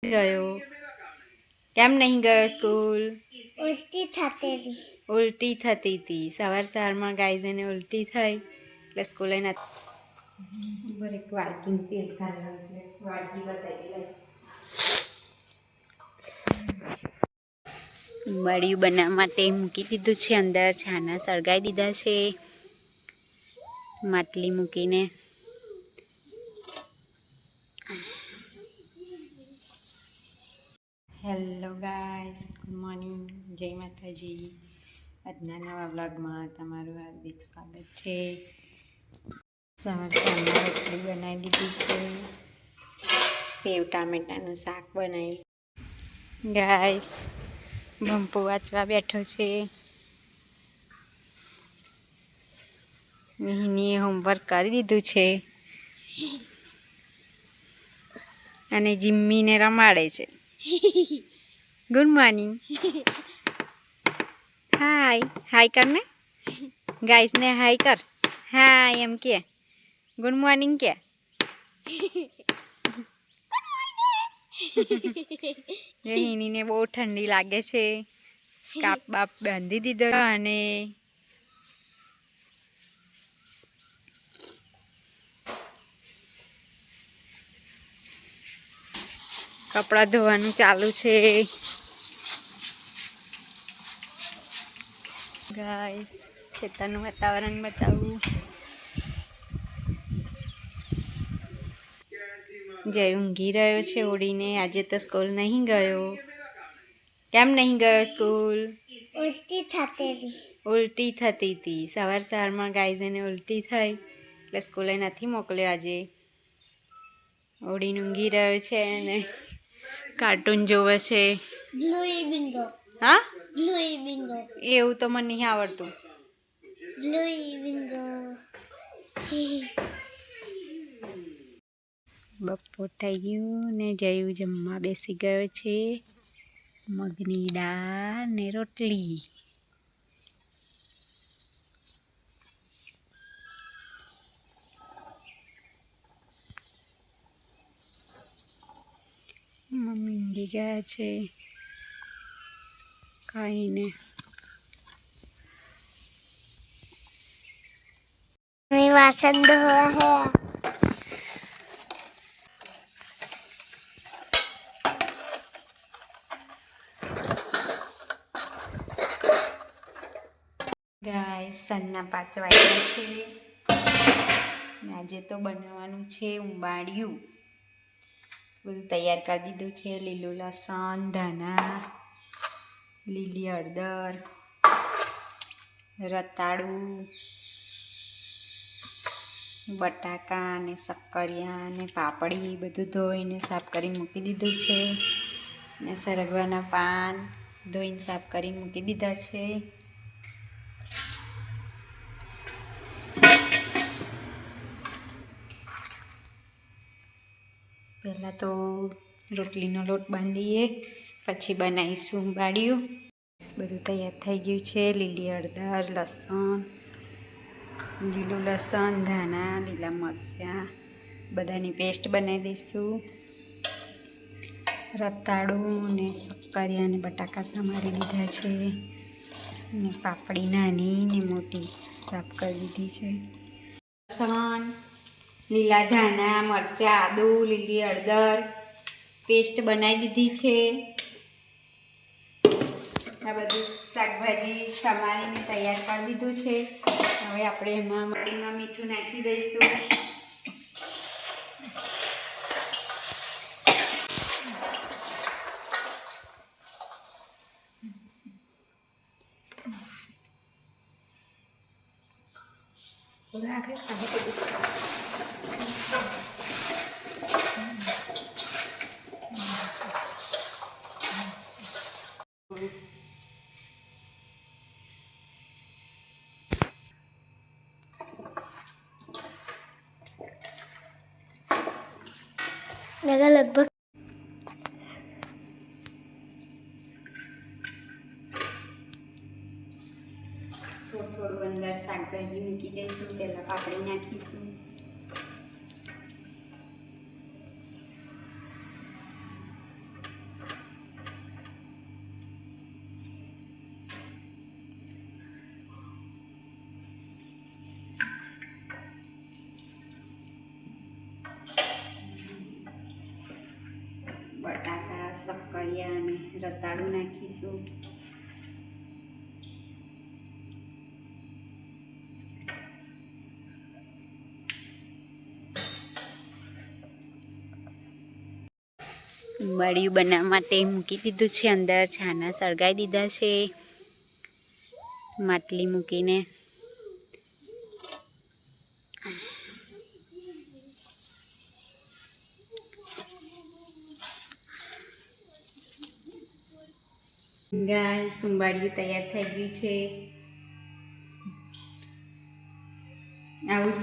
ગયો કેમ નહીં ગયો સ્કૂલ? ઉલટી થતી હતી સવારમાં ગાઈઝ એને ઉલટી થઈ એટલે સ્કૂલે નથી બરેક વાડકી તેલ ખાવાનું છે વાડકી બતાવી બળિયું બનાવવા માટે મૂકી દીધું છે અંદર છાના સળગાવી દીધા છે માટલી મૂકીને હેલો ગાઈસ ગુડ મોર્નિંગ જય માતાજી આજના નવા વ્લોગમાં તમારું હાર્દિક સ્વાગત છે સવારમાં રોટલી બનાવી દીધી છે સેવ ટામેટાનું શાક બનાવ્યું ગાઈસ બંપુ વાંચવા બેઠો છે મિહિનીએ હોમવર્ક કરી દીધું છે અને જિમ્મીને રમાડે છે ગુડ મોર્નિંગ હાય હાય કર ને ગાઈસને હાય કર હાય એમ કે ગુડ મોર્નિંગ કે હિનીને બહુ ઠંડી લાગે છે સ્કાર્ફ બાપ બાંધી દીધો અને કપડાં ધોવાનું ચાલુ છે ગાઈસ ખેતરનું વાતાવરણ બતાવું જય ઊંઘી રહ્યો છે ઓડીને આજે તો સ્કૂલ નહીં ગયો કેમ નહીં ગયો સ્કૂલ? ઉલટી થતી હતી સવારમાં ગાઈઝ એને ઉલટી થઈ એટલે સ્કૂલે નથી મોકલ્યો આજે ઓડીને ઊંઘી રહ્યો છે અને કાર્ટૂન જોવે છે હા એવું તો મને નહીં આવડતું બપોર થઈ ગયું ને જયું જમવા બેસી ગયો છે મગની દાળ ને રોટલી મમ્મી ઊંઘી ગયા છે ખાઈને વાસણ ધોવા હે ગાઈસ સાંજના 5 વાગ્યા છે આજે તો બનાવવાનું છે ઉંબાડિયું બધું તૈયાર કરી દીધું છે લીલું લસણ ધાણા લીલી હળદર રતાળું બટાકા અને શક્કરિયા અને પાપડી બધું ધોઈને સાફ કરી મૂકી દીધું છે અને સરગવાના પાન ધોઈને સાફ કરી મૂકી દીધા છે પહેલાં તો રોટલીનો લોટ બાંધીએ પછી બનાવીશું ઉંબાડિયું બધું તૈયાર થઈ ગયું છે લીલી હળદર લસણ લીલું લસણ ધાણા લીલા મરચાં બધાની પેસ્ટ બનાવી દઈશું રતાળું ને શક્કરિયા અને બટાકા સમારી દીધા છે ને પાપડી નાની ને મોટી સાફ કરી દીધી છે લસણ લીલા ધાણા મરચાં આદુ લીલી હળદર પેસ્ટ બનાવી દીધી છે આ બધું શાકભાજી સમારીને તૈયાર કરી દીધું છે હવે આપણે એમાં મટીમાં મીઠું નાખી દઈશું લગભગ થોડું અંદર શાકભાજી મૂકી દઈશું પહેલાં પાપડી નાખીશું શક્કરિયા અને રતાળું નાખીશું. ઉંબાડિયું બનાવવા માટે મૂકી દીધું છે. અંદર છાના સળગાવી દીધા છે માટલી મૂકીને. ગાઈસ ઉંબાડિયું તૈયાર થઈ ગયું છે. આવું જ